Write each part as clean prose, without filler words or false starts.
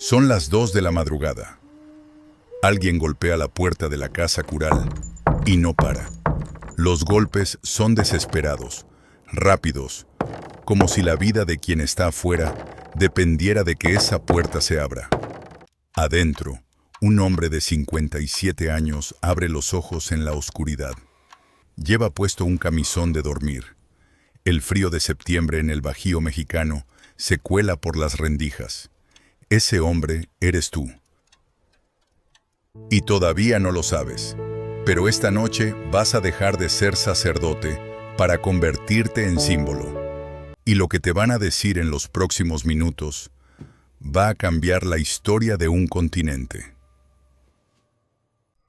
Son las 2 de la madrugada. Alguien golpea la puerta de la casa cural y no para. Los golpes son desesperados, rápidos, como si la vida de quien está afuera dependiera de que esa puerta se abra. Adentro, un hombre de 57 años abre los ojos en la oscuridad. Lleva puesto un camisón de dormir. El frío de septiembre en el Bajío mexicano se cuela por las rendijas. Ese hombre eres tú. Y todavía no lo sabes, pero esta noche vas a dejar de ser sacerdote para convertirte en símbolo. Y lo que te van a decir en los próximos minutos va a cambiar la historia de un continente.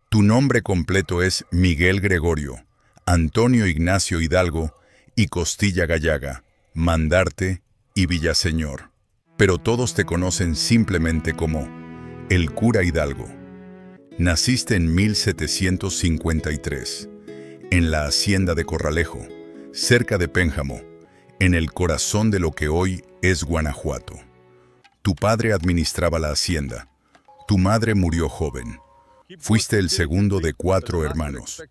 Tu nombre completo es Miguel Gregorio, Antonio Ignacio Hidalgo y Costilla Gallaga, Mandarte y Villaseñor. Pero todos te conocen simplemente como el cura Hidalgo. Naciste en 1753, en la hacienda de Corralejo, cerca de Pénjamo, en el corazón de lo que hoy es Guanajuato. Tu padre administraba la hacienda. Tu madre murió joven. Fuiste el segundo de 4 hermanos.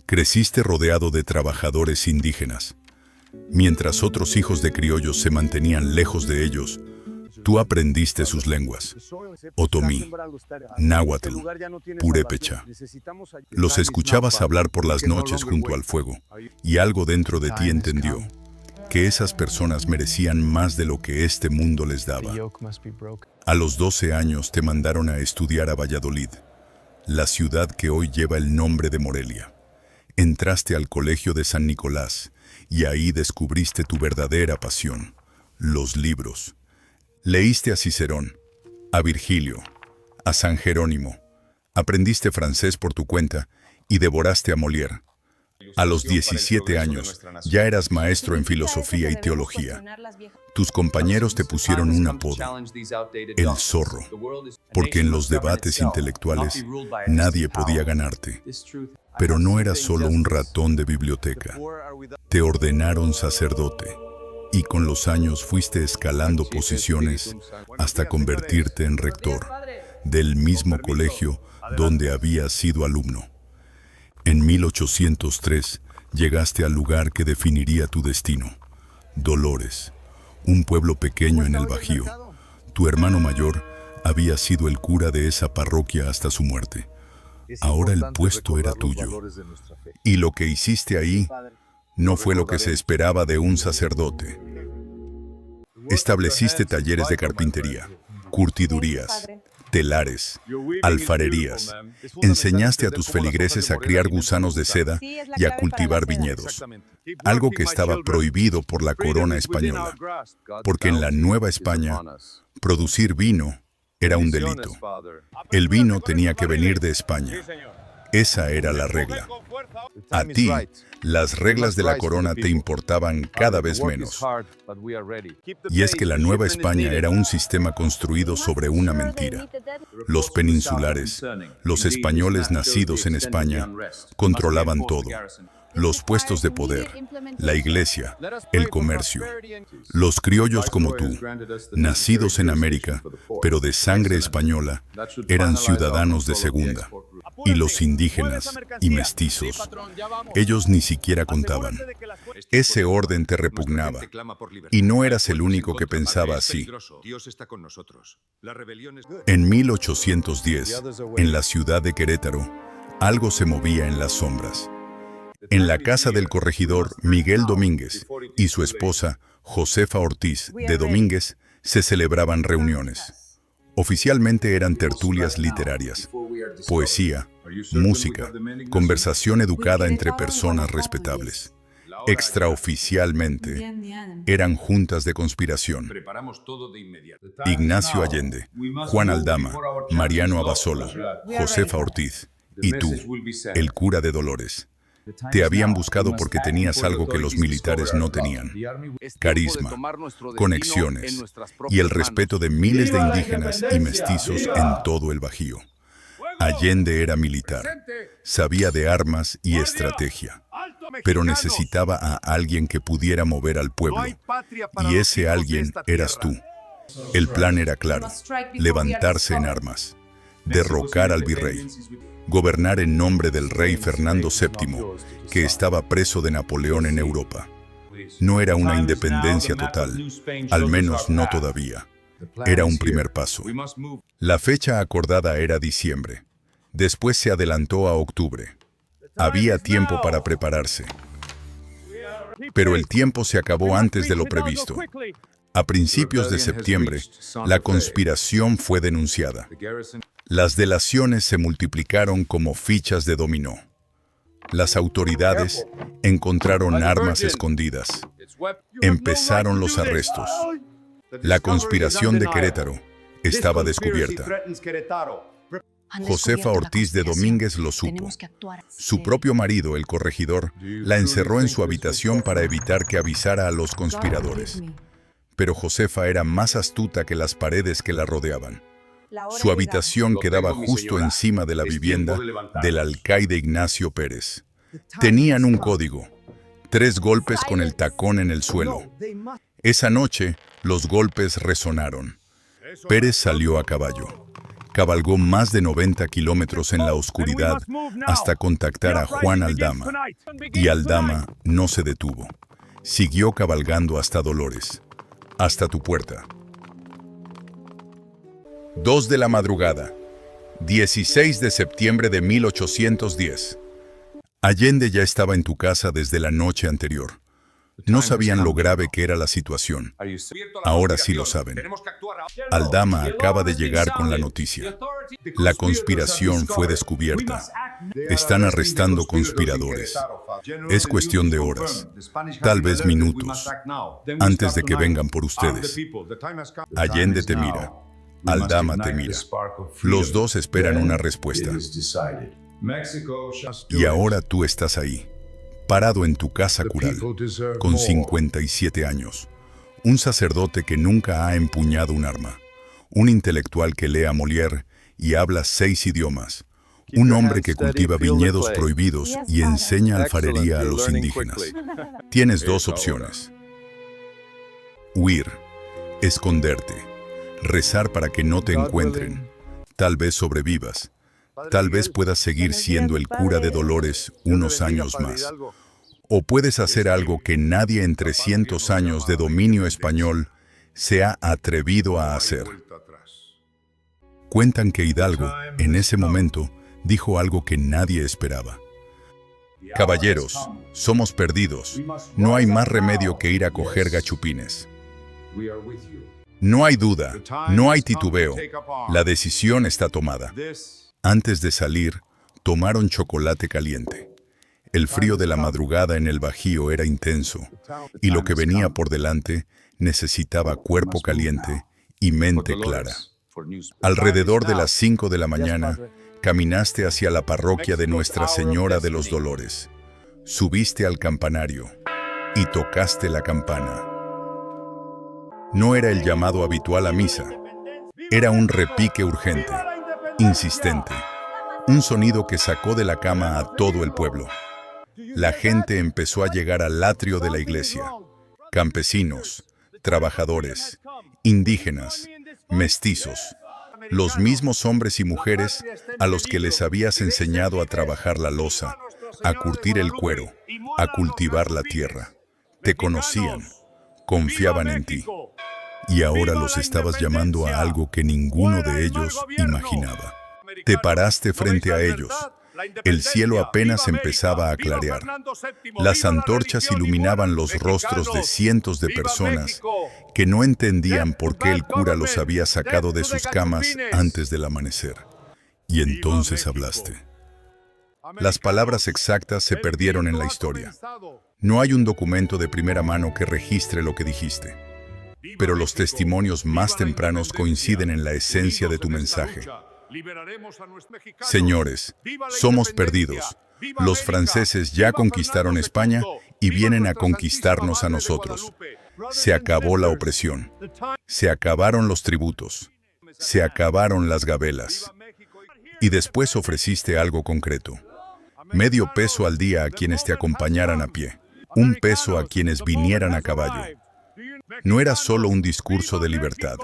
Creciste rodeado de trabajadores indígenas. Mientras otros hijos de criollos se mantenían lejos de ellos, tú aprendiste sus lenguas: otomí, náhuatl, purépecha. Los escuchabas hablar por las noches junto al fuego, y algo dentro de ti entendió que esas personas merecían más de lo que este mundo les daba. A los 12 años te mandaron a estudiar a Valladolid, la ciudad que hoy lleva el nombre de Morelia. Entraste al colegio de San Nicolás, y ahí descubriste tu verdadera pasión: los libros. Leíste a Cicerón, a Virgilio, a San Jerónimo. Aprendiste francés por tu cuenta y devoraste a Molière. A los 17 años ya eras maestro en filosofía y teología. Tus compañeros te pusieron un apodo: el zorro, porque en los debates intelectuales nadie podía ganarte. Pero no eras solo un ratón de biblioteca. Te ordenaron sacerdote. Y con los años fuiste escalando posiciones hasta convertirte en rector del mismo colegio donde habías sido alumno. En 1803 llegaste al lugar que definiría tu destino: Dolores, un pueblo pequeño en el Bajío. Tu hermano mayor había sido el cura de esa parroquia hasta su muerte. Ahora el puesto era tuyo. Y lo que hiciste ahí no fue lo que se esperaba de un sacerdote. Estableciste talleres de carpintería, curtidurías, telares, alfarerías. Enseñaste a tus feligreses a criar gusanos de seda y a cultivar viñedos, algo que estaba prohibido por la corona española, porque en la Nueva España producir vino era un delito. El vino tenía que venir de España. Esa era la regla. A ti, las reglas de la corona te importaban cada vez menos. Y es que la Nueva España era un sistema construido sobre una mentira. Los peninsulares, los españoles nacidos en España, controlaban todo: los puestos de poder, la iglesia, el comercio. Los criollos como tú, nacidos en América, pero de sangre española, eran ciudadanos de segunda. Y los indígenas y mestizos, ellos ni siquiera contaban. Ese orden te repugnaba. Y no eras el único que pensaba así. En 1810, en la ciudad de Querétaro, algo se movía en las sombras. En la casa del corregidor Miguel Domínguez y su esposa Josefa Ortiz de Domínguez se celebraban reuniones. Oficialmente eran tertulias literarias, poesía, música, conversación educada entre personas respetables. Extraoficialmente, eran juntas de conspiración. Ignacio Allende, Juan Aldama, Mariano Abasolo, Josefa Ortiz y tú, el cura de Dolores. Te habían buscado porque tenías algo que los militares no tenían: carisma, conexiones y el respeto de miles de indígenas y mestizos en todo el Bajío. Allende era militar, sabía de armas y estrategia, pero necesitaba a alguien que pudiera mover al pueblo, y ese alguien eras tú. El plan era claro: levantarse en armas, derrocar al virrey, gobernar en nombre del rey Fernando VII, que estaba preso de Napoleón en Europa. No era una independencia total, al menos no todavía. Era un primer paso. La fecha acordada era diciembre. Después se adelantó a octubre. Había tiempo para prepararse. Pero el tiempo se acabó antes de lo previsto. A principios de septiembre, la conspiración fue denunciada. Las delaciones se multiplicaron como fichas de dominó. Las autoridades encontraron armas escondidas. Empezaron los arrestos. La conspiración de Querétaro estaba descubierta. Josefa Ortiz de Domínguez lo supo. Su propio marido, el corregidor, la encerró en su habitación para evitar que avisara a los conspiradores. Pero Josefa era más astuta que las paredes que la rodeaban. Su habitación quedaba justo encima de la vivienda del alcaide Ignacio Pérez. Tenían un código: 3 golpes con el tacón en el suelo. Esa noche, los golpes resonaron. Pérez salió a caballo. Cabalgó más de 90 kilómetros en la oscuridad hasta contactar a Juan Aldama. Y Aldama no se detuvo. Siguió cabalgando hasta Dolores, hasta tu puerta. 2 de la madrugada, 16 de septiembre de 1810. Allende ya estaba en tu casa desde la noche anterior. No sabían lo grave que era la situación. Ahora sí lo saben. Aldama acaba de llegar con la noticia. La conspiración fue descubierta. Están arrestando conspiradores. Es cuestión de horas, tal vez minutos, antes de que vengan por ustedes. Allende te mira. Aldama te mira. Los dos esperan una respuesta. Y ahora tú estás ahí, parado en tu casa cural, con 57 años, un sacerdote que nunca ha empuñado un arma, un intelectual que lee a Molière y habla 6 idiomas, un hombre que cultiva viñedos prohibidos y enseña alfarería a los indígenas. Tienes 2 opciones: huir, esconderte, rezar para que no te encuentren. Tal vez sobrevivas. Tal vez puedas seguir siendo el cura de Dolores unos años más. O puedes hacer algo que nadie en 300 años de dominio español se ha atrevido a hacer. Cuentan que Hidalgo, en ese momento, dijo algo que nadie esperaba. Caballeros, somos perdidos. No hay más remedio que ir a coger gachupines. No hay duda, no hay titubeo. La decisión está tomada. Antes de salir, tomaron chocolate caliente. El frío de la madrugada en el Bajío era intenso, y lo que venía por delante necesitaba cuerpo caliente y mente clara. Alrededor de las 5 de la mañana, caminaste hacia la parroquia de Nuestra Señora de los Dolores. Subiste al campanario y tocaste la campana. No era el llamado habitual a misa. Era un repique urgente, insistente, un sonido que sacó de la cama a todo el pueblo. La gente empezó a llegar al atrio de la iglesia. Campesinos, trabajadores, indígenas, mestizos, los mismos hombres y mujeres a los que les habías enseñado a trabajar la loza, a curtir el cuero, a cultivar la tierra. Te conocían, confiaban en ti. Y ahora los estabas llamando a algo que ninguno de ellos imaginaba. Te paraste frente a ellos. El cielo apenas empezaba a clarear. Las antorchas iluminaban los rostros de cientos de personas que no entendían por qué el cura los había sacado de sus camas antes del amanecer. Y entonces hablaste. Las palabras exactas se perdieron en la historia. No hay un documento de primera mano que registre lo que dijiste. Pero los testimonios más tempranos coinciden en la esencia de tu mensaje. Señores, somos perdidos. Los franceses ya conquistaron España y vienen a conquistarnos a nosotros. Se acabó la opresión. Se acabaron los tributos. Se acabaron las gabelas. Y después ofreciste algo concreto. Medio peso al día a quienes te acompañaran a pie. 1 peso a quienes vinieran a caballo. No era solo un discurso de libertad.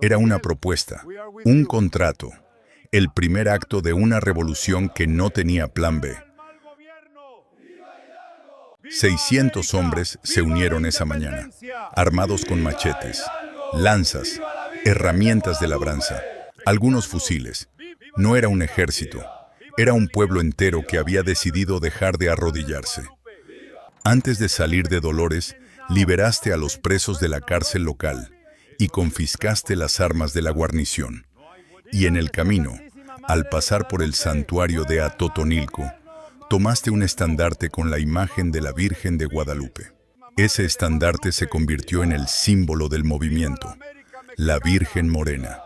Era una propuesta, un contrato, el primer acto de una revolución que no tenía plan B. 600 hombres se unieron esa mañana, armados con machetes, lanzas, herramientas de labranza, algunos fusiles. No era un ejército, era un pueblo entero que había decidido dejar de arrodillarse. Antes de salir de Dolores, liberaste a los presos de la cárcel local y confiscaste las armas de la guarnición. Y en el camino, al pasar por el santuario de Atotonilco, tomaste un estandarte con la imagen de la Virgen de Guadalupe. Ese estandarte se convirtió en el símbolo del movimiento, la Virgen Morena,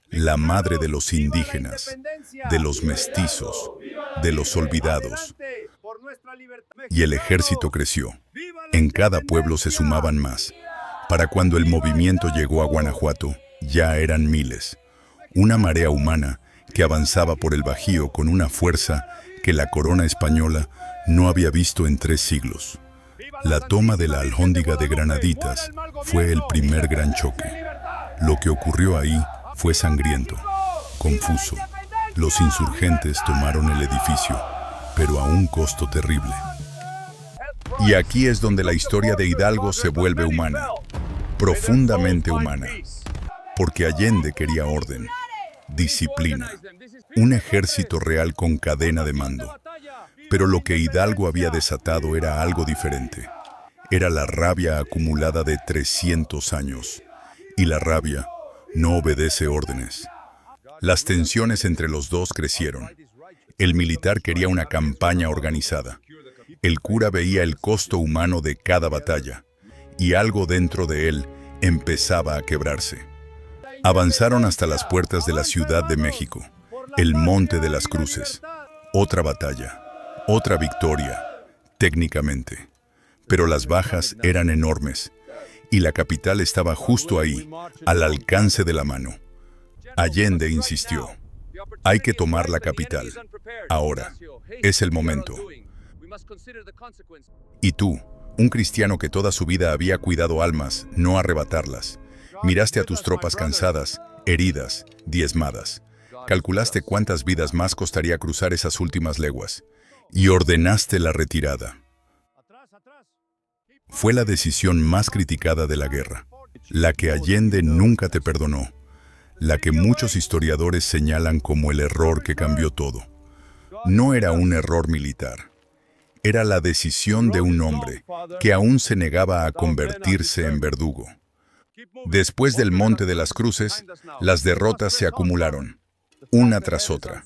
la madre de los indígenas, de los mestizos, de los olvidados. Y el ejército creció. En cada pueblo se sumaban más. Para cuando el movimiento llegó a Guanajuato, ya eran miles. Una marea humana que avanzaba por el Bajío con una fuerza que la corona española no había visto en 3 siglos. La toma de la Alhóndiga de Granaditas fue el primer gran choque. Lo que ocurrió ahí fue sangriento, confuso. Los insurgentes tomaron el edificio, pero a un costo terrible. Y aquí es donde la historia de Hidalgo se vuelve humana, profundamente humana, porque Allende quería orden, disciplina, un ejército real con cadena de mando. Pero lo que Hidalgo había desatado era algo diferente. Era la rabia acumulada de 300 años. Y la rabia no obedece órdenes. Las tensiones entre los dos crecieron. El militar quería una campaña organizada. El cura veía el costo humano de cada batalla. Y algo dentro de él empezaba a quebrarse. Avanzaron hasta las puertas de la Ciudad de México, el Monte de las Cruces. Otra batalla, otra victoria, técnicamente. Pero las bajas eran enormes, y la capital estaba justo ahí, al alcance de la mano. Allende insistió: hay que tomar la capital. Ahora, es el momento. Y tú, un cristiano que toda su vida había cuidado almas, no arrebatarlas. Miraste a tus tropas cansadas, heridas, diezmadas. Calculaste cuántas vidas más costaría cruzar esas últimas leguas. Y ordenaste la retirada. Fue la decisión más criticada de la guerra. La que Allende nunca te perdonó. La que muchos historiadores señalan como el error que cambió todo. No era un error militar. Era la decisión de un hombre que aún se negaba a convertirse en verdugo. Después del Monte de las Cruces, las derrotas se acumularon, una tras otra,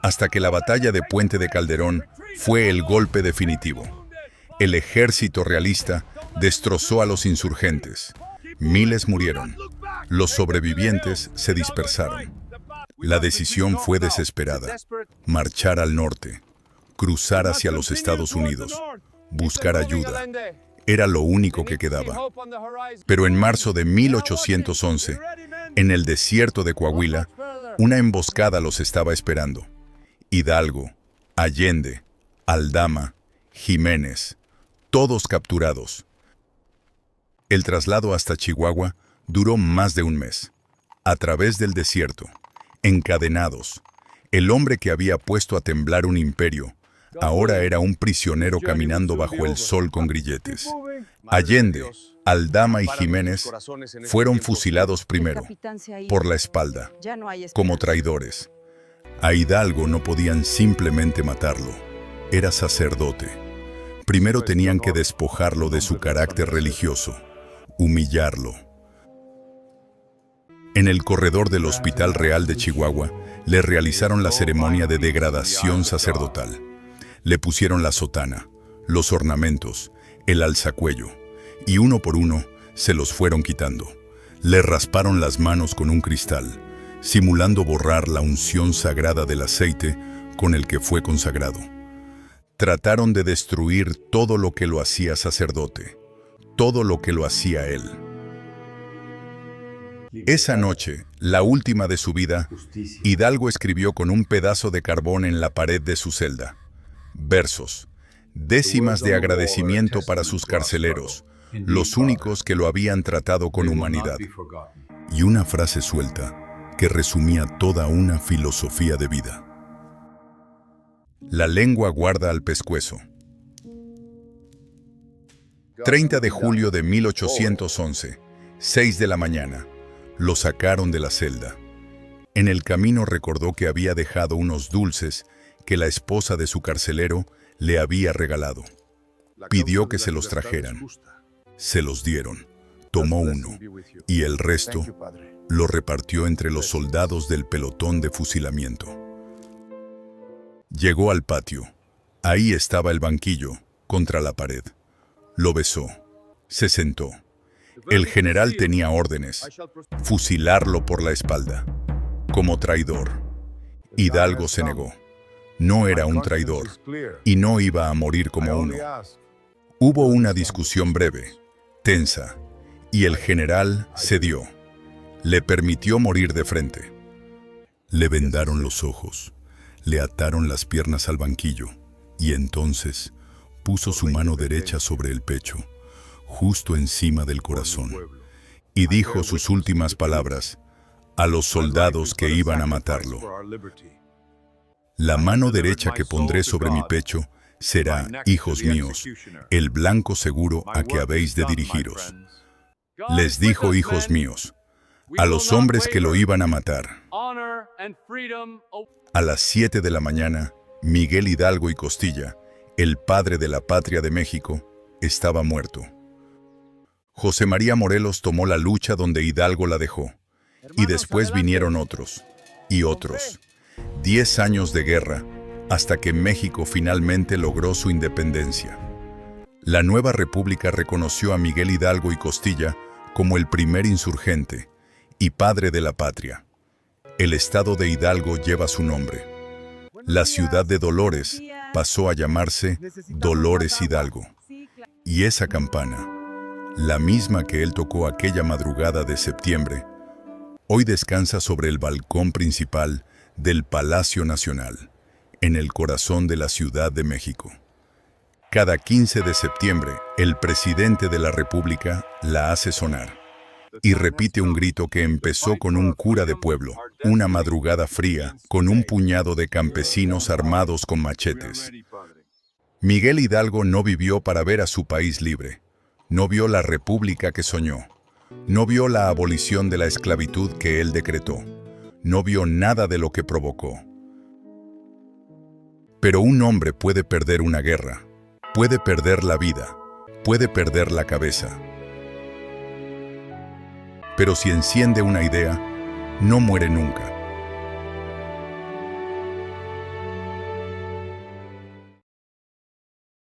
hasta que la batalla de Puente de Calderón fue el golpe definitivo. El ejército realista destrozó a los insurgentes. Miles murieron. Los sobrevivientes se dispersaron. La decisión fue desesperada: marchar al norte, cruzar hacia los Estados Unidos, buscar ayuda. Era lo único que quedaba. Pero en marzo de 1811, en el desierto de Coahuila, una emboscada los estaba esperando. Hidalgo, Allende, Aldama, Jiménez, todos capturados. El traslado hasta Chihuahua duró más de un mes. A través del desierto, encadenados, el hombre que había puesto a temblar un imperio, ahora era un prisionero caminando bajo el sol con grilletes. Allende, Aldama y Jiménez fueron fusilados primero, por la espalda, como traidores. A Hidalgo no podían simplemente matarlo. Era sacerdote. Primero tenían que despojarlo de su carácter religioso, humillarlo. En el corredor del Hospital Real de Chihuahua, le realizaron la ceremonia de degradación sacerdotal. Le pusieron la sotana, los ornamentos, el alzacuello, y uno por uno se los fueron quitando. Le rasparon las manos con un cristal, simulando borrar la unción sagrada del aceite con el que fue consagrado. Trataron de destruir todo lo que lo hacía sacerdote, todo lo que lo hacía él. Esa noche, la última de su vida, Hidalgo escribió con un pedazo de carbón en la pared de su celda: versos, décimas de agradecimiento para sus carceleros, los únicos que lo habían tratado con humanidad. y una frase suelta que resumía toda una filosofía de vida. La lengua guarda al pescuezo. 30 de julio de 1811, 6 de la mañana. Lo sacaron de la celda. En el camino recordó que había dejado unos dulces que la esposa de su carcelero le había regalado. Pidió que se los trajeran. Se los dieron. Tomó uno y el resto lo repartió entre los soldados del pelotón de fusilamiento. Llegó al patio. Ahí estaba el banquillo, contra la pared. Lo besó. Se sentó. El general tenía órdenes: fusilarlo por la espalda, como traidor. Hidalgo se negó. No era un traidor y no iba a morir como uno. Hubo una discusión breve, tensa, y el general cedió. Le permitió morir de frente. Le vendaron los ojos, le ataron las piernas al banquillo y entonces puso su mano derecha sobre el pecho, justo encima del corazón, y dijo sus últimas palabras a los soldados que iban a matarlo. La mano derecha que pondré sobre mi pecho será, hijos míos, el blanco seguro a que habéis de dirigiros. Les dijo, hijos míos, a los hombres que lo iban a matar. A las 7 de la mañana, Miguel Hidalgo y Costilla, el padre de la patria de México, estaba muerto. José María Morelos tomó la lucha donde Hidalgo la dejó, y después vinieron otros, y otros. 10 años de guerra, hasta que México finalmente logró su independencia. La nueva república reconoció a Miguel Hidalgo y Costilla como el primer insurgente y padre de la patria. El estado de Hidalgo lleva su nombre. La ciudad de Dolores pasó a llamarse Dolores Hidalgo. Y esa campana, la misma que él tocó aquella madrugada de septiembre, hoy descansa sobre el balcón principal del Palacio Nacional, en el corazón de la Ciudad de México. Cada 15 de septiembre, el presidente de la República la hace sonar y repite un grito que empezó con un cura de pueblo, una madrugada fría, con un puñado de campesinos armados con machetes. Miguel Hidalgo no vivió para ver a su país libre, no vio la república que soñó, no vio la abolición de la esclavitud que él decretó, no vio nada de lo que provocó. Pero un hombre puede perder una guerra, puede perder la vida, puede perder la cabeza. Pero si enciende una idea, no muere nunca.